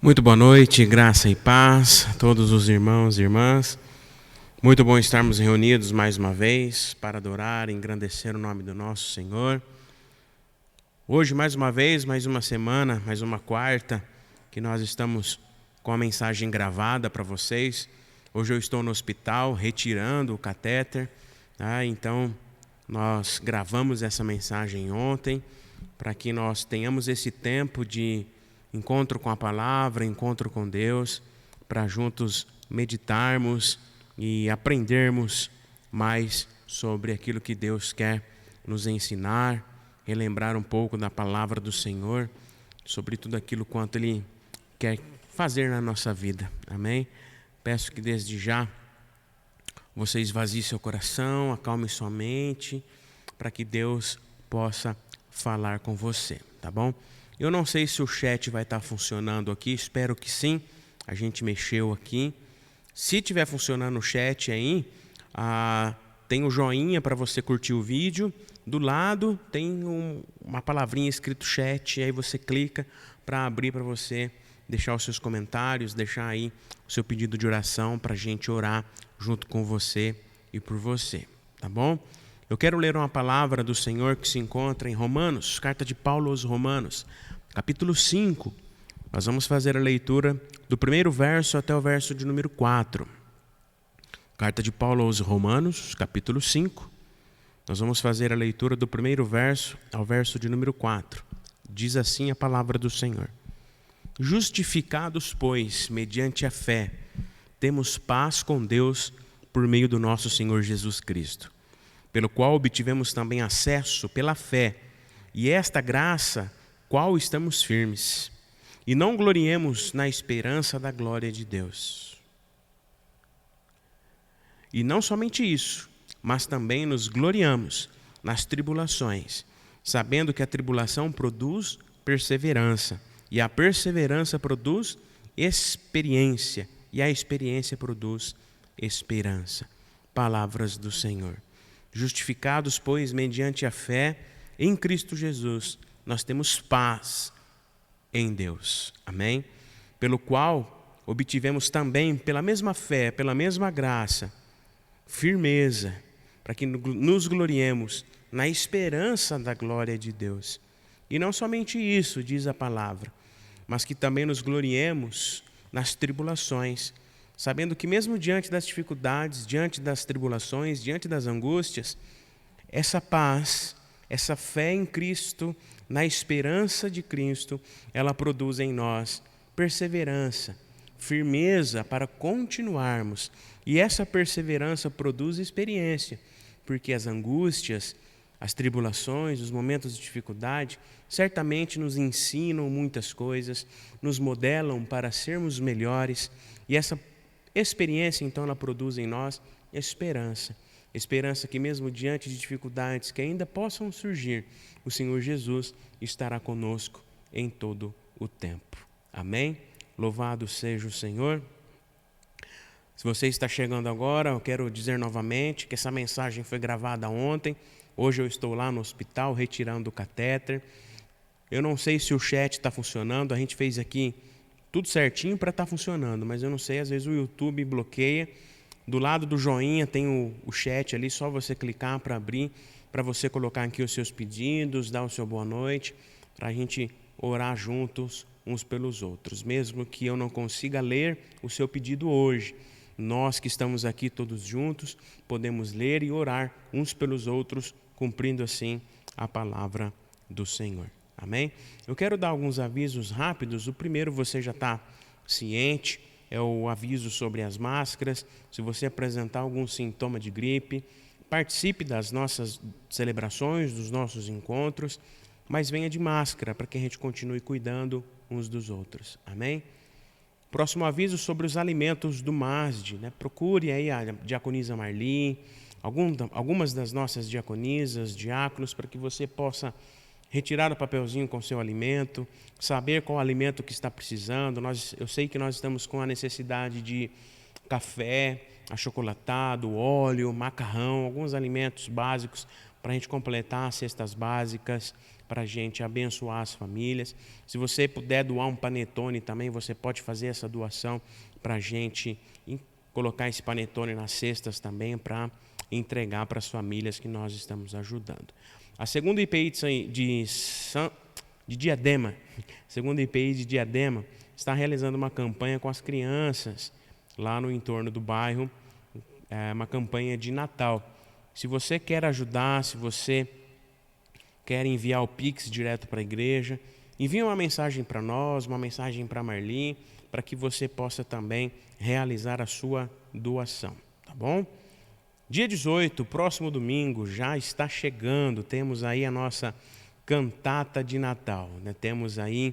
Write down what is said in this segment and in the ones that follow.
Muito boa noite, graça e paz a todos os irmãos e irmãs. Muito bom estarmos reunidos mais uma vez para adorar e engrandecer o nome do nosso Senhor. Hoje, mais uma vez, mais uma semana, mais uma quarta, que nós estamos com a mensagem gravada para vocês. Hoje eu estou no hospital retirando o catéter, então nós gravamos essa mensagem ontem para que nós tenhamos esse tempo de encontro com a palavra, encontro com Deus, para juntos meditarmos e aprendermos mais sobre aquilo que Deus quer nos ensinar, relembrar um pouco da palavra do Senhor, sobre tudo aquilo quanto Ele quer fazer na nossa vida. Amém? Peço que desde já você esvazie seu coração, acalme sua mente, para que Deus possa falar com você, tá bom? Eu não sei se o chat vai estar funcionando aqui, espero que sim. A gente mexeu aqui. Se estiver funcionando o chat aí, tem o joinha para você curtir o vídeo. Do lado tem uma palavrinha escrito chat, aí você clica para abrir para você deixar os seus comentários, deixar aí o seu pedido de oração para a gente orar junto com você e por você, tá bom? Eu quero ler uma palavra do Senhor que se encontra em Romanos, carta de Paulo aos Romanos, capítulo 5. Nós vamos fazer a leitura do primeiro verso até o verso de número 4. Carta de Paulo aos Romanos, capítulo 5. Nós vamos fazer a leitura do primeiro verso ao verso de número 4. Diz assim a palavra do Senhor: Justificados, pois, mediante a fé, temos paz com Deus por meio do nosso Senhor Jesus Cristo, pelo qual obtivemos também acesso pela fé, e esta graça, qual estamos firmes, e não gloriemos na esperança da glória de Deus. E não somente isso, mas também nos gloriamos nas tribulações, sabendo que a tribulação produz perseverança, e a perseverança produz experiência, e a experiência produz esperança. Palavras do Senhor. Justificados, pois, mediante a fé em Cristo Jesus, nós temos paz em Deus. Amém? Pelo qual obtivemos também, pela mesma fé, pela mesma graça, firmeza, para que nos gloriemos na esperança da glória de Deus. E não somente isso, diz a palavra, mas que também nos gloriemos nas tribulações, sabendo que mesmo diante das dificuldades, diante das tribulações, diante das angústias, essa paz, essa fé em Cristo, na esperança de Cristo, ela produz em nós perseverança, firmeza para continuarmos. E essa perseverança produz experiência, porque as angústias, as tribulações, os momentos de dificuldade, certamente nos ensinam muitas coisas, nos modelam para sermos melhores, e essa experiência, então, ela produz em nós esperança. Esperança que mesmo diante de dificuldades que ainda possam surgir, o Senhor Jesus estará conosco em todo o tempo. Amém? Louvado seja o Senhor. Se você está chegando agora, eu quero dizer novamente que essa mensagem foi gravada ontem. Hoje eu estou lá no hospital retirando o catéter. Eu não sei se o chat está funcionando, a gente fez aqui tudo certinho para estar funcionando, mas eu não sei, às vezes o YouTube bloqueia. Do lado do joinha tem o chat ali, só você clicar para abrir, para você colocar aqui os seus pedidos, dar o seu boa noite, para a gente orar juntos uns pelos outros. Mesmo que eu não consiga ler o seu pedido hoje, nós que estamos aqui todos juntos, podemos ler e orar uns pelos outros, cumprindo assim a palavra do Senhor. Amém? Eu quero dar alguns avisos rápidos. O primeiro, você já está ciente, é o aviso sobre as máscaras. Se você apresentar algum sintoma de gripe, participe das nossas celebrações, dos nossos encontros, mas venha de máscara para que a gente continue cuidando uns dos outros. Amém? Próximo aviso sobre os alimentos do MASD, né? Procure aí a diaconisa Marli, algumas das nossas diaconisas, diáconos, para que você possa retirar o papelzinho com o seu alimento, saber qual alimento que está precisando. Eu sei que nós estamos com a necessidade de café, achocolatado, óleo, macarrão, alguns alimentos básicos para a gente completar as cestas básicas, para a gente abençoar as famílias. Se você puder doar um panetone também, você pode fazer essa doação para a gente colocar esse panetone nas cestas também para entregar para as famílias que nós estamos ajudando. A segunda IPI de Diadema, segunda IPI de Diadema, está realizando uma campanha com as crianças lá no entorno do bairro, uma campanha de Natal. Se você quer ajudar, se você quer enviar o Pix direto para a igreja, envie uma mensagem para nós, uma mensagem para a Marli, para que você possa também realizar a sua doação, tá bom? Dia 18, próximo domingo, já está chegando, temos aí a nossa cantata de Natal, né? Temos aí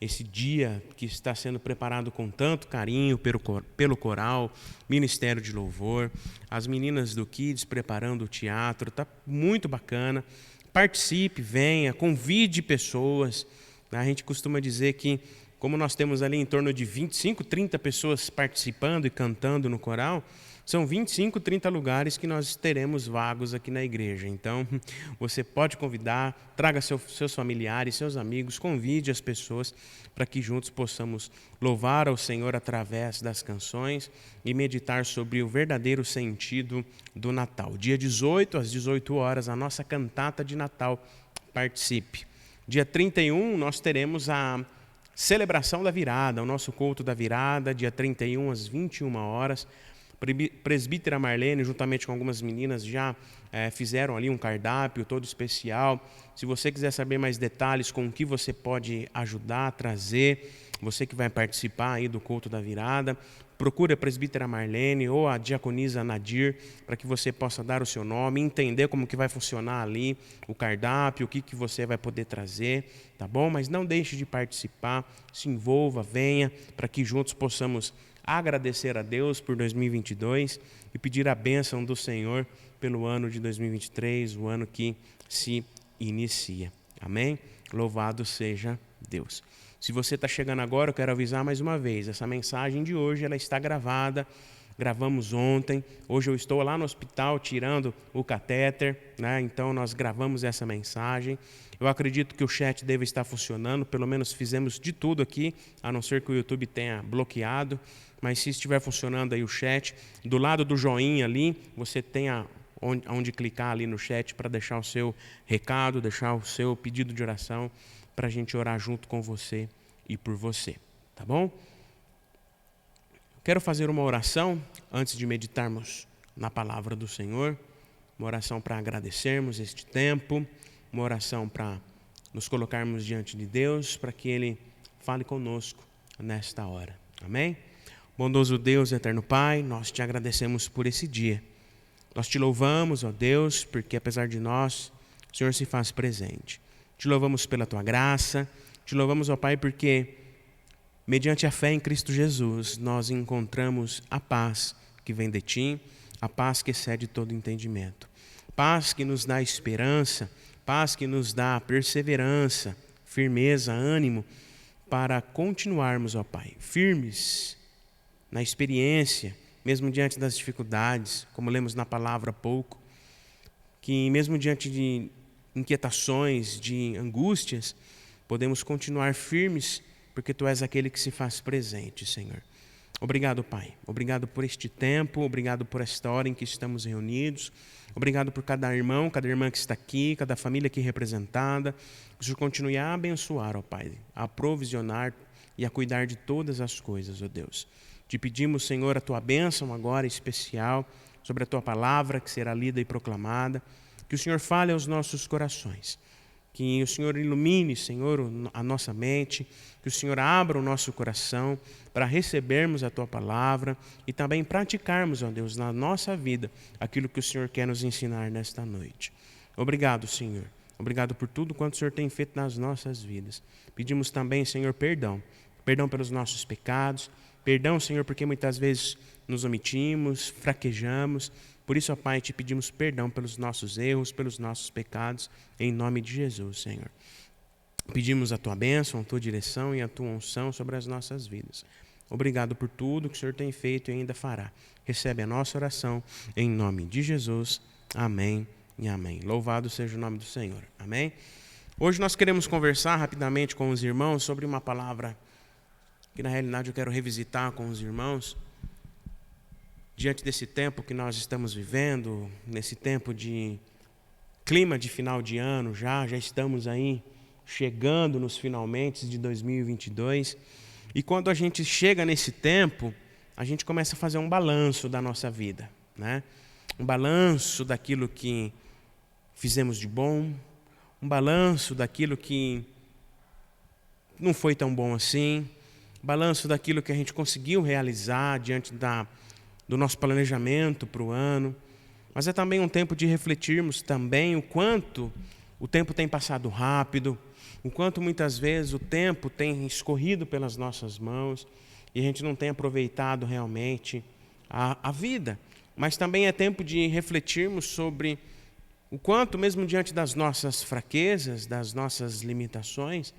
esse dia que está sendo preparado com tanto carinho pelo coral, Ministério de Louvor, as meninas do Kids preparando o teatro, está muito bacana. Participe, venha, convide pessoas. A gente costuma dizer que, como nós temos ali em torno de 25, 30 pessoas participando e cantando no coral, são 25, 30 lugares que nós teremos vagos aqui na igreja. Então, você pode convidar, traga seus familiares, seus amigos, convide as pessoas para que juntos possamos louvar ao Senhor através das canções e meditar sobre o verdadeiro sentido do Natal. Dia 18, às 18 horas, a nossa cantata de Natal. Participe. Dia 31, nós teremos a celebração da virada, o nosso culto da virada, dia 31, às 21 horas. Presbítera Marlene, juntamente com algumas meninas, já fizeram ali um cardápio todo especial. Se você quiser saber mais detalhes com o que você pode ajudar, trazer, você que vai participar aí do culto da virada, procure a presbítera Marlene ou a diaconisa Nadir, para que você possa dar o seu nome, entender como que vai funcionar ali o cardápio, o que você vai poder trazer, tá bom? Mas não deixe de participar, se envolva, venha, para que juntos possamos agradecer a Deus por 2022 e pedir a bênção do Senhor pelo ano de 2023, o ano que se inicia. Amém? Louvado seja Deus. Se você está chegando agora, eu quero avisar mais uma vez, essa mensagem de hoje ela está gravada, gravamos ontem, hoje eu estou lá no hospital tirando o catéter, né? Então nós gravamos essa mensagem. Eu acredito que o chat deve estar funcionando, pelo menos fizemos de tudo aqui, a não ser que o YouTube tenha bloqueado, mas se estiver funcionando aí o chat, do lado do joinha ali, você tem onde clicar ali no chat para deixar o seu recado, deixar o seu pedido de oração, para a gente orar junto com você e por você, tá bom? Quero fazer uma oração antes de meditarmos na palavra do Senhor, uma oração para agradecermos este tempo, uma oração para nos colocarmos diante de Deus, para que Ele fale conosco nesta hora, amém? Bondoso Deus, eterno Pai, nós te agradecemos por esse dia. Nós te louvamos, ó Deus, porque apesar de nós, o Senhor se faz presente. Te louvamos pela tua graça, te louvamos, ó Pai, porque mediante a fé em Cristo Jesus, nós encontramos a paz que vem de ti, a paz que excede todo entendimento. Paz que nos dá esperança, paz que nos dá perseverança, firmeza, ânimo, para continuarmos, ó Pai, firmes na experiência, mesmo diante das dificuldades, como lemos na palavra há pouco, que mesmo diante de inquietações, de angústias, podemos continuar firmes, porque Tu és aquele que se faz presente, Senhor. Obrigado, Pai. Obrigado por este tempo, obrigado por esta hora em que estamos reunidos. Obrigado por cada irmão, cada irmã que está aqui, cada família aqui representada. Que o Senhor continue a abençoar, ó Pai, a provisionar e a cuidar de todas as coisas, ó Deus. Te pedimos, Senhor, a Tua bênção agora especial sobre a Tua palavra que será lida e proclamada. Que o Senhor fale aos nossos corações. Que o Senhor ilumine, Senhor, a nossa mente. Que o Senhor abra o nosso coração para recebermos a Tua palavra e também praticarmos, ó Deus, na nossa vida aquilo que o Senhor quer nos ensinar nesta noite. Obrigado, Senhor. Obrigado por tudo quanto o Senhor tem feito nas nossas vidas. Pedimos também, Senhor, perdão. Perdão pelos nossos pecados. Perdão, Senhor, porque muitas vezes nos omitimos, fraquejamos. Por isso, ó Pai, te pedimos perdão pelos nossos erros, pelos nossos pecados, em nome de Jesus, Senhor. Pedimos a Tua bênção, a Tua direção e a Tua unção sobre as nossas vidas. Obrigado por tudo que o Senhor tem feito e ainda fará. Recebe a nossa oração, em nome de Jesus. Amém e amém. Louvado seja o nome do Senhor. Amém? Hoje nós queremos conversar rapidamente com os irmãos sobre uma palavra que na realidade eu quero revisitar com os irmãos. Diante desse tempo que nós estamos vivendo, nesse tempo de clima de final de ano, já estamos aí chegando nos finalmente de 2022. E quando a gente chega nesse tempo, a gente começa a fazer um balanço da nossa vida, né? Um balanço daquilo que fizemos de bom, um balanço daquilo que não foi tão bom assim, balanço daquilo que a gente conseguiu realizar diante do nosso planejamento para o ano. Mas é também um tempo de refletirmos também o quanto o tempo tem passado rápido, o quanto muitas vezes o tempo tem escorrido pelas nossas mãos e a gente não tem aproveitado realmente a vida. Mas também é tempo de refletirmos sobre o quanto, mesmo diante das nossas fraquezas, das nossas limitações,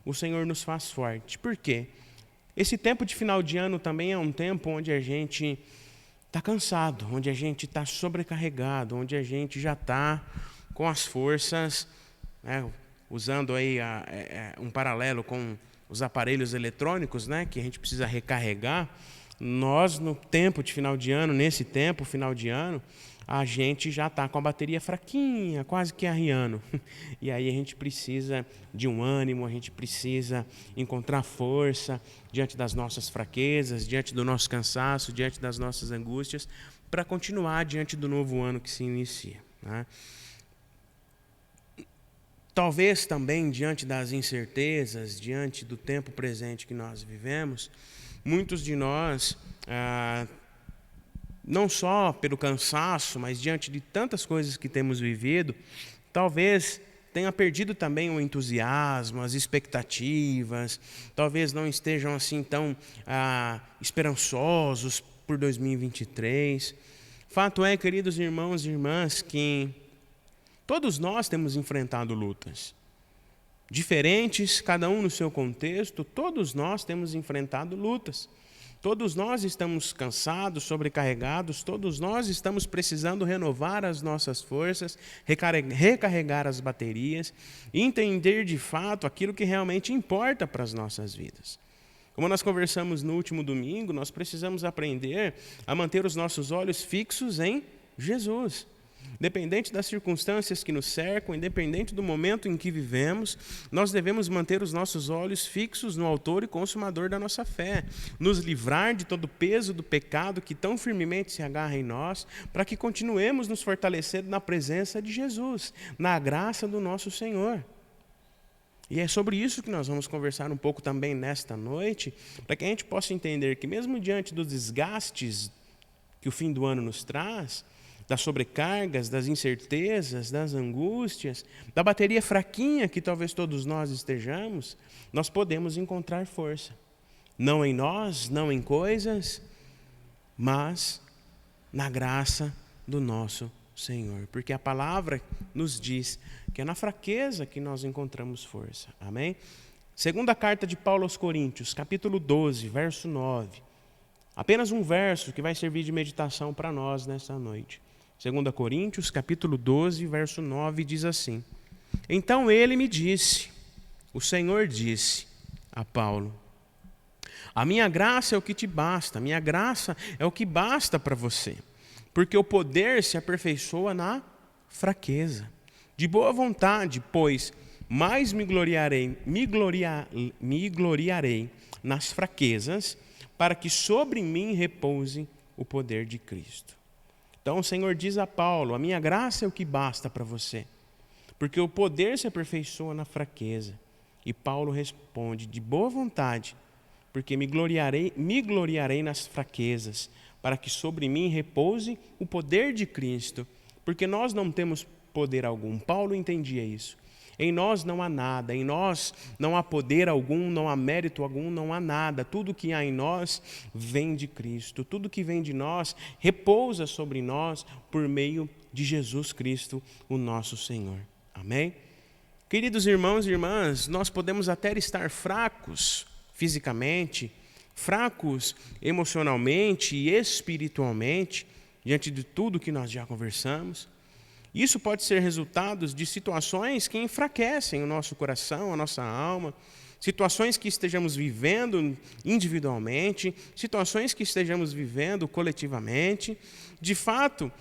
o Senhor nos faz forte. Por quê? Esse tempo de final de ano também é um tempo onde a gente está cansado, onde a gente está sobrecarregado, onde a gente já está com as forças, né, usando aí um paralelo com os aparelhos eletrônicos, né, que a gente precisa recarregar. Nós, no tempo de final de ano, nesse tempo, final de ano, a gente já está com a bateria fraquinha, quase que arriando. E aí a gente precisa de um ânimo, a gente precisa encontrar força diante das nossas fraquezas, diante do nosso cansaço, diante das nossas angústias, para continuar diante do novo ano que se inicia, né? Talvez também diante das incertezas, diante do tempo presente que nós vivemos, muitos de nós, não só pelo cansaço, mas diante de tantas coisas que temos vivido, talvez tenha perdido também o entusiasmo, as expectativas, talvez não estejam assim tão esperançosos por 2023. Fato é, queridos irmãos e irmãs, que todos nós temos enfrentado lutas diferentes, cada um no seu contexto, todos nós temos enfrentado lutas. Todos nós estamos cansados, sobrecarregados, todos nós estamos precisando renovar as nossas forças, recarregar as baterias e entender de fato aquilo que realmente importa para as nossas vidas. Como nós conversamos no último domingo, nós precisamos aprender a manter os nossos olhos fixos em Jesus. Independente das circunstâncias que nos cercam, independente do momento em que vivemos, nós devemos manter os nossos olhos fixos no autor e consumador da nossa fé, nos livrar de todo o peso do pecado que tão firmemente se agarra em nós, para que continuemos nos fortalecendo na presença de Jesus, na graça do nosso Senhor. E é sobre isso que nós vamos conversar um pouco também nesta noite, para que a gente possa entender que mesmo diante dos desgastes que o fim do ano nos traz, das sobrecargas, das incertezas, das angústias, da bateria fraquinha que talvez todos nós estejamos, nós podemos encontrar força. Não em nós, não em coisas, mas na graça do nosso Senhor. Porque a palavra nos diz que é na fraqueza que nós encontramos força. Amém? Segunda carta de Paulo aos Coríntios, capítulo 12, verso 9. Apenas um verso que vai servir de meditação para nós nessa noite. 2 Coríntios, capítulo 12, verso 9, diz assim: Então ele me disse, o Senhor disse a Paulo, a minha graça é o que te basta, a minha graça é o que basta para você, porque o poder se aperfeiçoa na fraqueza. De boa vontade, pois, mais me gloriarei nas fraquezas, para que sobre mim repouse o poder de Cristo. Então o Senhor diz a Paulo, a minha graça é o que basta para você, porque o poder se aperfeiçoa na fraqueza. E Paulo responde, de boa vontade, porque me gloriarei nas fraquezas, para que sobre mim repouse o poder de Cristo, porque nós não temos poder algum. Paulo entendia isso. Em nós não há nada, em nós não há poder algum, não há mérito algum, não há nada. Tudo que há em nós vem de Cristo. Tudo que vem de nós repousa sobre nós por meio de Jesus Cristo, o nosso Senhor. Amém? Queridos irmãos e irmãs, nós podemos até estar fracos fisicamente, fracos emocionalmente e espiritualmente, diante de tudo que nós já conversamos. Isso pode ser resultado de situações que enfraquecem o nosso coração, a nossa alma, situações que estejamos vivendo individualmente, situações que estejamos vivendo coletivamente. De fato,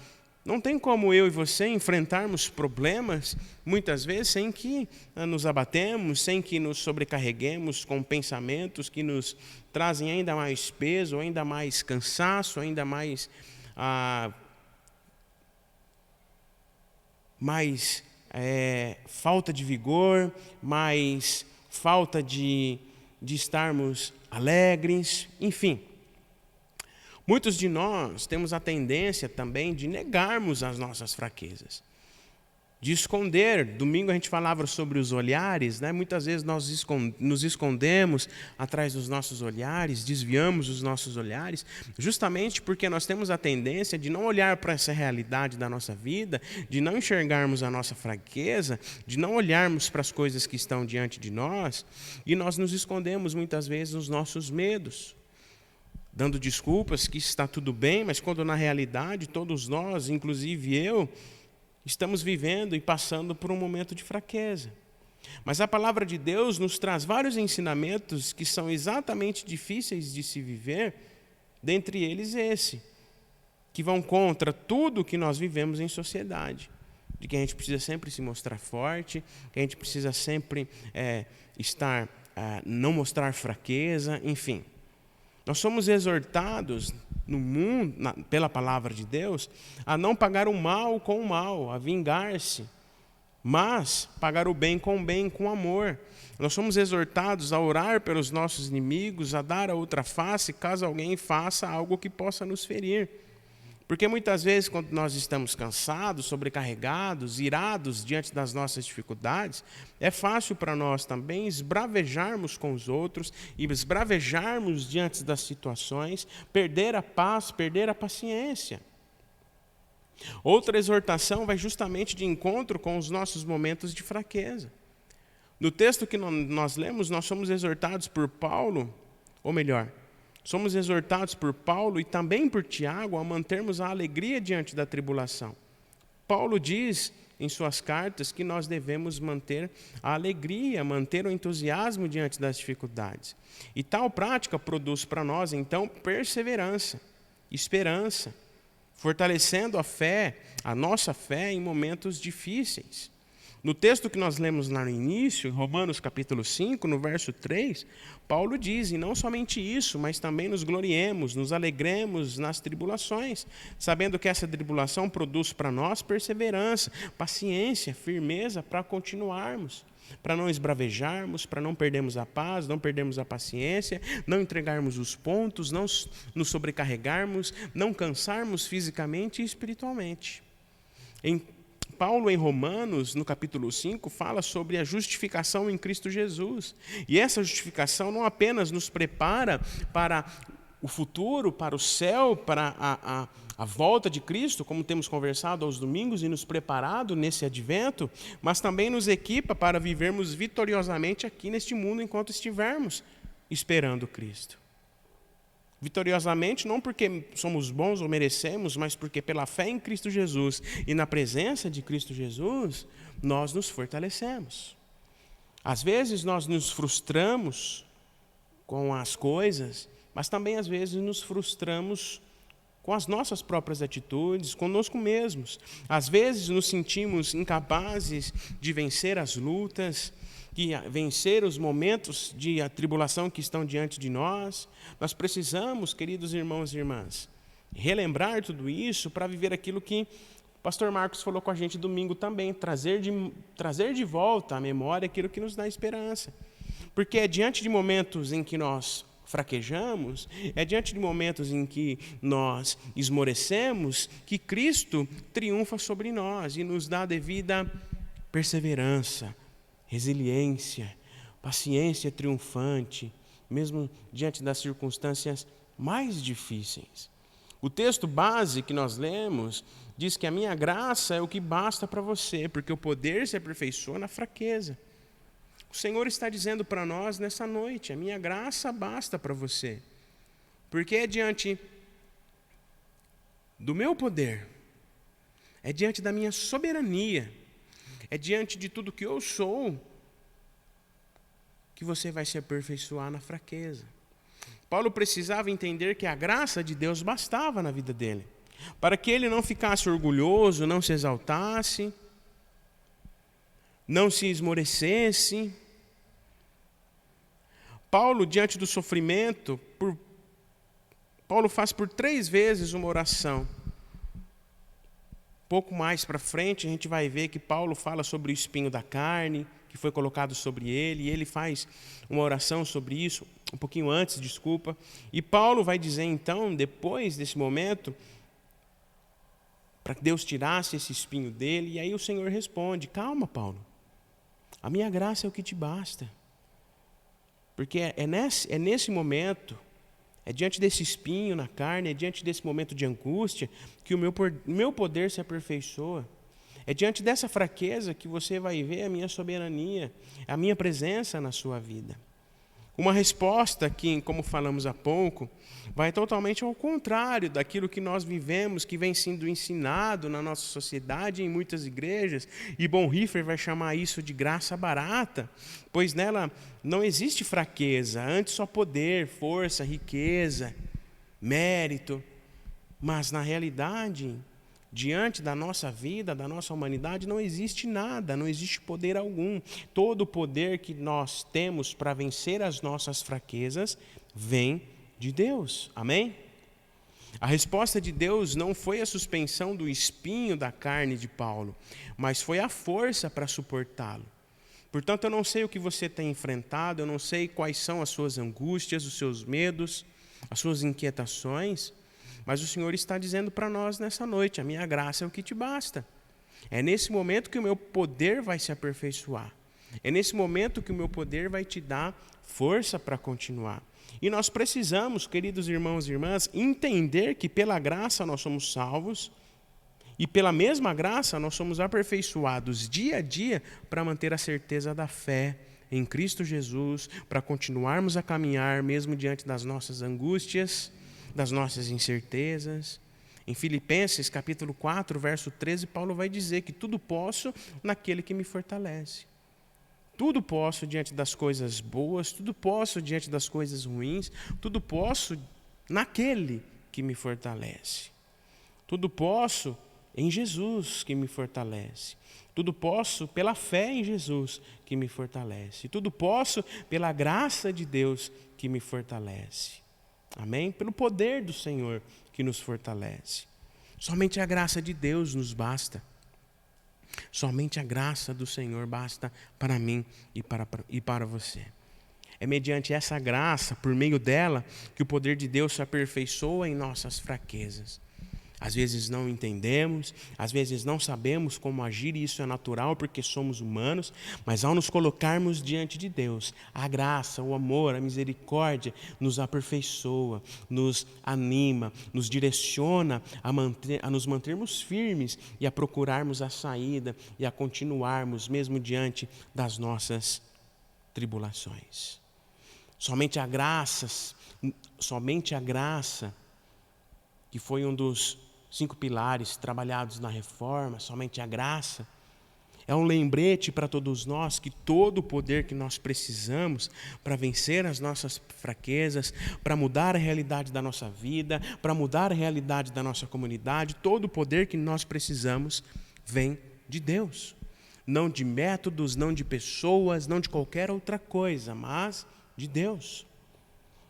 não tem como eu e você enfrentarmos problemas, muitas vezes, sem que nos abatemos, sem que nos sobrecarreguemos com pensamentos que nos trazem ainda mais peso, ainda mais cansaço, ainda mais falta de vigor, mais falta de estarmos alegres, enfim. Muitos de nós temos a tendência também de negarmos as nossas fraquezas, de esconder. Domingo a gente falava sobre os olhares, né? Muitas vezes nós nos escondemos atrás dos nossos olhares, desviamos os nossos olhares, justamente porque nós temos a tendência de não olhar para essa realidade da nossa vida, de não enxergarmos a nossa fraqueza, de não olharmos para as coisas que estão diante de nós, e nós nos escondemos muitas vezes nos nossos medos, dando desculpas que está tudo bem, mas quando na realidade todos nós, inclusive eu, estamos vivendo e passando por um momento de fraqueza. Mas a palavra de Deus nos traz vários ensinamentos que são exatamente difíceis de se viver, dentre eles esse, que vão contra tudo que nós vivemos em sociedade, de que a gente precisa sempre se mostrar forte, que a gente precisa sempre não mostrar fraqueza, enfim. Nós somos exortados no mundo, pela palavra de Deus, a não pagar o mal com o mal, a vingar-se, mas pagar o bem, com amor. Nós somos exortados a orar pelos nossos inimigos, a dar a outra face, caso alguém faça algo que possa nos ferir. Porque muitas vezes, quando nós estamos cansados, sobrecarregados, irados diante das nossas dificuldades, é fácil para nós também esbravejarmos com os outros e esbravejarmos diante das situações, perder a paz, perder a paciência. Outra exortação vai justamente de encontro com os nossos momentos de fraqueza. No texto que nós lemos, nós somos exortados por Paulo, ou melhor, somos exortados por Paulo e também por Tiago a mantermos a alegria diante da tribulação. Paulo diz em suas cartas que nós devemos manter a alegria, manter o entusiasmo diante das dificuldades. E tal prática produz para nós, então, perseverança, esperança, fortalecendo a fé, a nossa fé em momentos difíceis. No texto que nós lemos lá no início, em Romanos capítulo 5, no verso 3, Paulo diz, e não somente isso, mas também nos gloriemos, nos alegremos nas tribulações, sabendo que essa tribulação produz para nós perseverança, paciência, firmeza para continuarmos, para não esbravejarmos, para não perdermos a paz, não perdermos a paciência, não entregarmos os pontos, não nos sobrecarregarmos, não cansarmos fisicamente e espiritualmente. Paulo, em Romanos, no capítulo 5, fala sobre a justificação em Cristo Jesus. E essa justificação não apenas nos prepara para o futuro, para o céu, para a volta de Cristo, como temos conversado aos domingos e nos preparado nesse advento, mas também nos equipa para vivermos vitoriosamente aqui neste mundo enquanto estivermos esperando Cristo. Vitoriosamente, não porque somos bons ou merecemos, mas porque pela fé em Cristo Jesus e na presença de Cristo Jesus, nós nos fortalecemos. Às vezes nós nos frustramos com as coisas, mas também às vezes nos frustramos com as nossas próprias atitudes, conosco mesmos. Às vezes nos sentimos incapazes de vencer as lutas, de vencer os momentos de atribulação que estão diante de nós. Nós precisamos, queridos irmãos e irmãs, relembrar tudo isso para viver aquilo que o pastor Marcos falou com a gente domingo também, trazer de volta à memória aquilo que nos dá esperança. Porque é diante de momentos em que nós fraquejamos, é diante de momentos em que nós esmorecemos, que Cristo triunfa sobre nós e nos dá a devida perseverança, resiliência, paciência triunfante, mesmo diante das circunstâncias mais difíceis. O texto base que nós lemos diz que a minha graça é o que basta para você, porque o poder se aperfeiçoa na fraqueza. O Senhor está dizendo para nós nessa noite, a minha graça basta para você, porque é diante do meu poder, é diante da minha soberania, é diante de tudo que eu sou, que você vai se aperfeiçoar na fraqueza. Paulo precisava entender que a graça de Deus bastava na vida dele, para que ele não ficasse orgulhoso, não se exaltasse, não se esmorecesse. Paulo, diante do sofrimento, Paulo faz por 3 vezes uma oração. Pouco mais para frente, a gente vai ver que Paulo fala sobre o espinho da carne, que foi colocado sobre ele, e ele faz uma oração sobre isso, um pouquinho antes, desculpa. E Paulo vai dizer então, depois desse momento, para que Deus tirasse esse espinho dele, e aí o Senhor responde: calma, Paulo, a minha graça é o que te basta. Porque é nesse momento, é diante desse espinho na carne, é diante desse momento de angústia, que o meu poder se aperfeiçoa. É diante dessa fraqueza que você vai ver a minha soberania, a minha presença na sua vida. Uma resposta que, como falamos há pouco, vai totalmente ao contrário daquilo que nós vivemos, que vem sendo ensinado na nossa sociedade, em muitas igrejas, e Bonhoeffer vai chamar isso de graça barata, pois nela não existe fraqueza, antes só poder, força, riqueza, mérito, mas na realidade, diante da nossa vida, da nossa humanidade, não existe nada, não existe poder algum. Todo o poder que nós temos para vencer as nossas fraquezas vem de Deus. Amém? A resposta de Deus não foi a suspensão do espinho da carne de Paulo, mas foi a força para suportá-lo. Portanto, eu não sei o que você tem enfrentado, eu não sei quais são as suas angústias, os seus medos, as suas inquietações, mas o Senhor está dizendo para nós nessa noite: a minha graça é o que te basta. É nesse momento que o meu poder vai se aperfeiçoar. É nesse momento que o meu poder vai te dar força para continuar. E nós precisamos, queridos irmãos e irmãs, entender que pela graça nós somos salvos e pela mesma graça nós somos aperfeiçoados dia a dia para manter a certeza da fé em Cristo Jesus, para continuarmos a caminhar mesmo diante das nossas angústias, das nossas incertezas. Em Filipenses capítulo 4, verso 13, Paulo vai dizer que tudo posso naquele que me fortalece. Tudo posso diante das coisas boas, tudo posso diante das coisas ruins, tudo posso naquele que me fortalece. Tudo posso em Jesus que me fortalece. Tudo posso pela fé em Jesus que me fortalece. Tudo posso pela graça de Deus que me fortalece. Amém? Pelo poder do Senhor que nos fortalece. Somente a graça de Deus nos basta. Somente a graça do Senhor basta para mim e para você. É mediante essa graça, por meio dela, que o poder de Deus se aperfeiçoa em nossas fraquezas. Às vezes não entendemos, às vezes não sabemos como agir, e isso é natural porque somos humanos, mas ao nos colocarmos diante de Deus, a graça, o amor, a misericórdia nos aperfeiçoa, nos anima, nos direciona a nos mantermos firmes e a procurarmos a saída e a continuarmos mesmo diante das nossas tribulações. Somente a graça, que foi um dos 5 pilares trabalhados na reforma, somente a graça, é um lembrete para todos nós que todo o poder que nós precisamos para vencer as nossas fraquezas, para mudar a realidade da nossa vida, para mudar a realidade da nossa comunidade, todo o poder que nós precisamos vem de Deus. Não de métodos, não de pessoas, não de qualquer outra coisa, mas de Deus.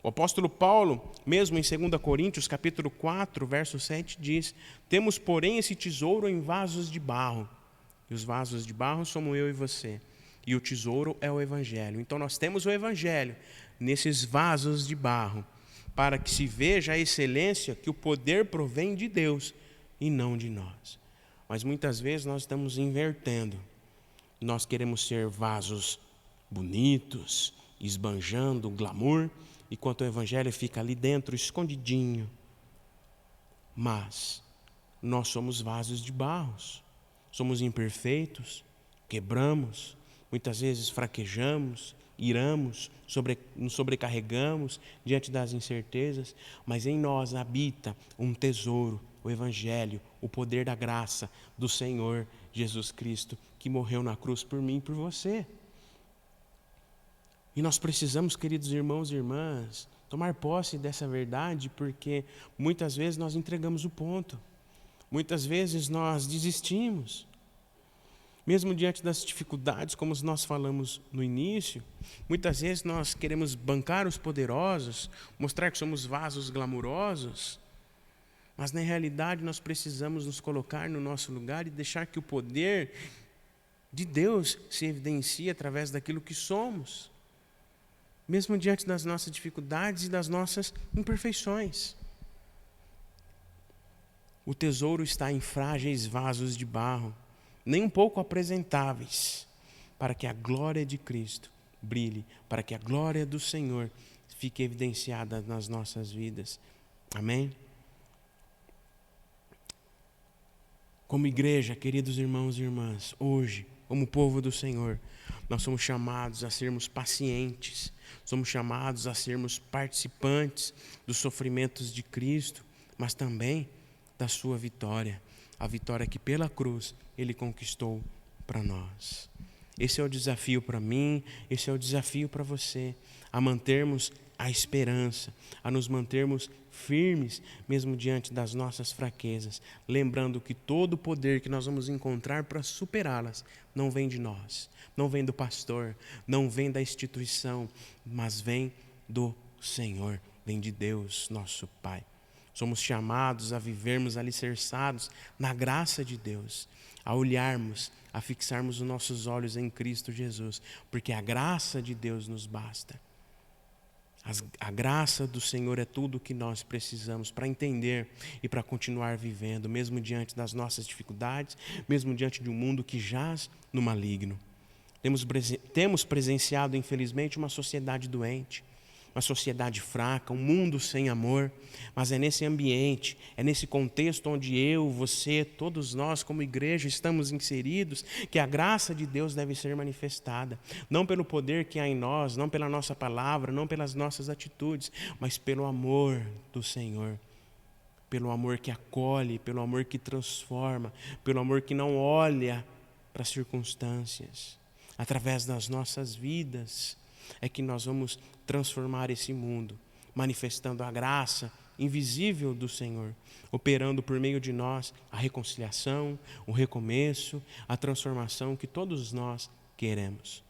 O apóstolo Paulo, mesmo em 2 Coríntios, capítulo 4, verso 7, diz: temos, porém, esse tesouro em vasos de barro. E os vasos de barro somos eu e você. E o tesouro é o Evangelho. Então nós temos o Evangelho nesses vasos de barro, para que se veja a excelência que o poder provém de Deus e não de nós. Mas muitas vezes nós estamos invertendo. Nós queremos ser vasos bonitos, esbanjando glamour, enquanto o Evangelho fica ali dentro, escondidinho. Mas nós somos vasos de barro, somos imperfeitos, quebramos, muitas vezes fraquejamos, iramos, nos sobrecarregamos diante das incertezas, mas em nós habita um tesouro, o Evangelho, o poder da graça do Senhor Jesus Cristo, que morreu na cruz por mim e por você. E nós precisamos, queridos irmãos e irmãs, tomar posse dessa verdade, porque muitas vezes nós entregamos o ponto, muitas vezes nós desistimos. Mesmo diante das dificuldades, como nós falamos no início, muitas vezes nós queremos bancar os poderosos, mostrar que somos vasos glamurosos, mas na realidade nós precisamos nos colocar no nosso lugar e deixar que o poder de Deus se evidencie através daquilo que somos, mesmo diante das nossas dificuldades e das nossas imperfeições. O tesouro está em frágeis vasos de barro, nem um pouco apresentáveis, para que a glória de Cristo brilhe, para que a glória do Senhor fique evidenciada nas nossas vidas. Amém? Como igreja, queridos irmãos e irmãs, hoje, como povo do Senhor, nós somos chamados a sermos pacientes, somos chamados a sermos participantes dos sofrimentos de Cristo, mas também da sua vitória, a vitória que pela cruz Ele conquistou para nós. Esse é o desafio para mim, esse é o desafio para você, a mantermos a esperança, a nos mantermos firmes, mesmo diante das nossas fraquezas, lembrando que todo o poder que nós vamos encontrar para superá-las não vem de nós, não vem do pastor, não vem da instituição, mas vem do Senhor, vem de Deus, nosso Pai. Somos chamados a vivermos alicerçados na graça de Deus, a olharmos, a fixarmos os nossos olhos em Cristo Jesus, porque a graça de Deus nos basta. A graça do Senhor é tudo o que nós precisamos para entender e para continuar vivendo, mesmo diante das nossas dificuldades, mesmo diante de um mundo que jaz no maligno. Temos presenciado, infelizmente, uma sociedade doente, uma sociedade fraca, um mundo sem amor, mas é nesse ambiente, é nesse contexto onde eu, você, todos nós como igreja estamos inseridos, que a graça de Deus deve ser manifestada, não pelo poder que há em nós, não pela nossa palavra, não pelas nossas atitudes, mas pelo amor do Senhor, pelo amor que acolhe, pelo amor que transforma, pelo amor que não olha para as circunstâncias. Através das nossas vidas é que nós vamos transformar esse mundo, manifestando a graça invisível do Senhor, operando por meio de nós a reconciliação, o recomeço, a transformação que todos nós queremos.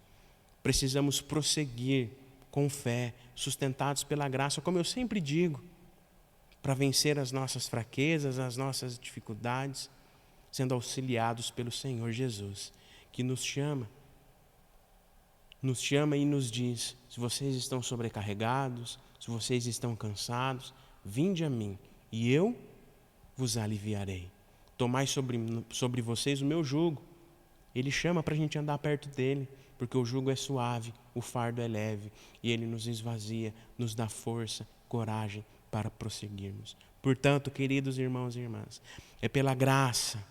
Precisamos prosseguir com fé, sustentados pela graça, como eu sempre digo, para vencer as nossas fraquezas, as nossas dificuldades, sendo auxiliados pelo Senhor Jesus, que nos chama e nos diz: se vocês estão sobrecarregados, se vocês estão cansados, vinde a mim e eu vos aliviarei. Tomai sobre vocês o meu jugo. Ele chama para a gente andar perto dele, porque o jugo é suave, o fardo é leve, e ele nos esvazia, nos dá força, coragem para prosseguirmos. Portanto, queridos irmãos e irmãs, é pela graça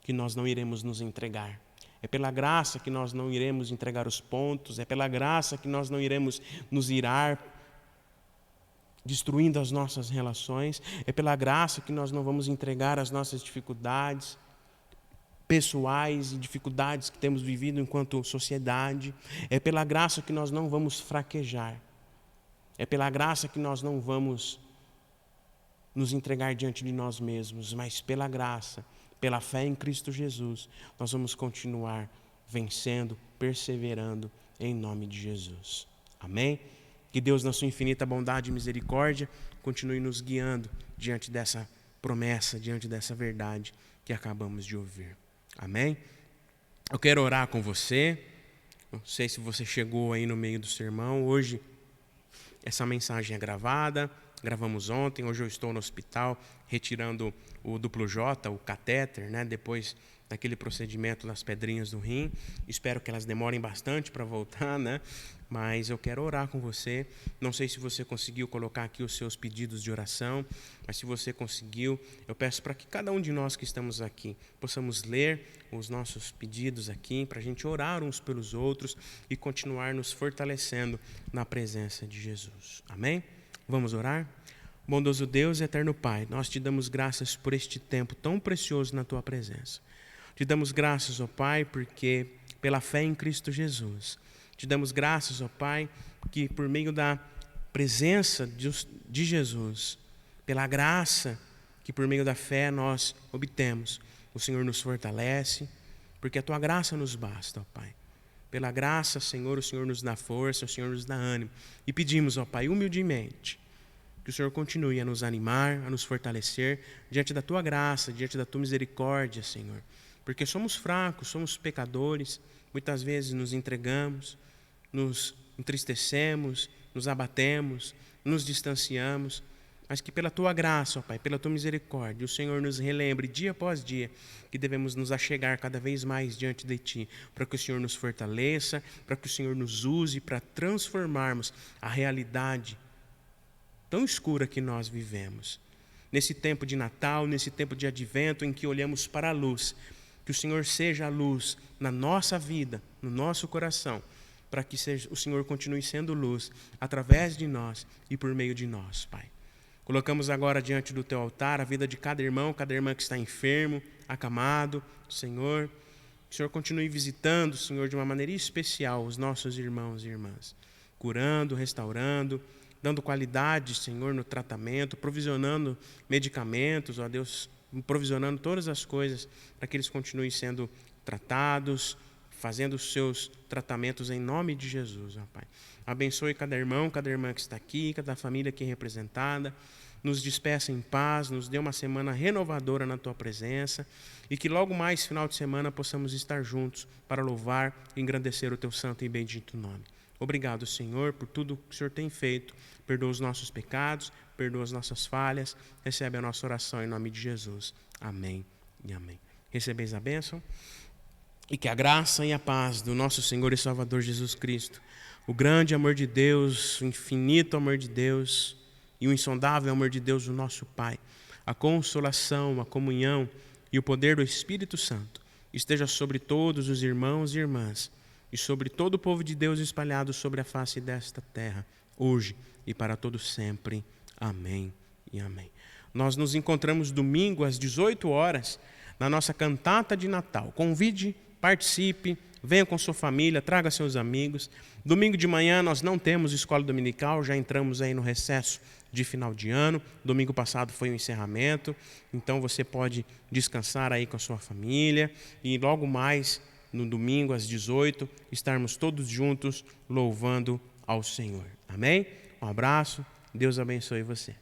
que nós não iremos nos entregar. É pela graça que nós não iremos entregar os pontos, é pela graça que nós não iremos nos irar, destruindo as nossas relações, é pela graça que nós não vamos entregar as nossas dificuldades pessoais e dificuldades que temos vivido enquanto sociedade, é pela graça que nós não vamos fraquejar, é pela graça que nós não vamos nos entregar diante de nós mesmos, mas pela graça, pela fé em Cristo Jesus, nós vamos continuar vencendo, perseverando em nome de Jesus. Amém? Que Deus, na sua infinita bondade e misericórdia, continue nos guiando diante dessa promessa, diante dessa verdade que acabamos de ouvir. Amém? Eu quero orar com você. Não sei se você chegou aí no meio do sermão. Hoje, essa mensagem é gravada. Gravamos ontem, hoje eu estou no hospital retirando o duplo J, o catéter, né? Depois daquele procedimento das pedrinhas do rim. Espero que elas demorem bastante para voltar, né? Mas eu quero orar com você. Não sei se você conseguiu colocar aqui os seus pedidos de oração, mas se você conseguiu, eu peço para que cada um de nós que estamos aqui possamos ler os nossos pedidos aqui, para a gente orar uns pelos outros e continuar nos fortalecendo na presença de Jesus. Amém? Vamos orar? Bondoso Deus e eterno Pai, nós te damos graças por este tempo tão precioso na tua presença. Te damos graças, ó Pai, porque pela fé em Cristo Jesus. Te damos graças, ó Pai, que por meio da presença de Jesus, pela graça que por meio da fé nós obtemos, o Senhor nos fortalece, porque a tua graça nos basta, ó Pai. Pela graça, Senhor, o Senhor nos dá força, o Senhor nos dá ânimo. E pedimos, ó Pai, humildemente, que o Senhor continue a nos animar, a nos fortalecer diante da tua graça, diante da tua misericórdia, Senhor. Porque somos fracos, somos pecadores, muitas vezes nos entregamos, nos entristecemos, nos abatemos, nos distanciamos, mas que pela tua graça, ó Pai, pela tua misericórdia, o Senhor nos relembre dia após dia que devemos nos achegar cada vez mais diante de ti, para que o Senhor nos fortaleça, para que o Senhor nos use para transformarmos a realidade tão escura que nós vivemos. Nesse tempo de Natal, nesse tempo de advento em que olhamos para a luz, que o Senhor seja a luz na nossa vida, no nosso coração, para que o Senhor continue sendo luz através de nós e por meio de nós, Pai. Colocamos agora diante do teu altar a vida de cada irmã que está enfermo, acamado, Senhor. Que o Senhor continue visitando, Senhor, de uma maneira especial os nossos irmãos e irmãs, curando, restaurando, dando qualidade, Senhor, no tratamento, provisionando medicamentos, ó Deus, provisionando todas as coisas para que eles continuem sendo tratados, fazendo os seus tratamentos em nome de Jesus, ó Pai. Abençoe cada irmão, cada irmã que está aqui, cada família aqui representada. Nos despeça em paz, nos dê uma semana renovadora na tua presença e que logo mais, final de semana, possamos estar juntos para louvar e engrandecer o teu santo e bendito nome. Obrigado, Senhor, por tudo que o Senhor tem feito. Perdoa os nossos pecados, perdoa as nossas falhas. Recebe a nossa oração em nome de Jesus. Amém e amém. Recebeis a bênção e que a graça e a paz do nosso Senhor e Salvador Jesus Cristo, o grande amor de Deus, o infinito amor de Deus e o insondável amor de Deus, o nosso Pai, a consolação, a comunhão e o poder do Espírito Santo esteja sobre todos os irmãos e irmãs e sobre todo o povo de Deus espalhado sobre a face desta terra, hoje e para todo sempre. Amém e amém. Nós nos encontramos domingo às 18 horas na nossa cantata de Natal. Convide, participe, venha com sua família, traga seus amigos. Domingo de manhã nós não temos escola dominical, já entramos aí no recesso de final de ano. Domingo passado foi o encerramento, então você pode descansar aí com a sua família e logo mais no domingo às 18 estarmos todos juntos louvando ao Senhor. Amém? Um abraço, Deus abençoe você.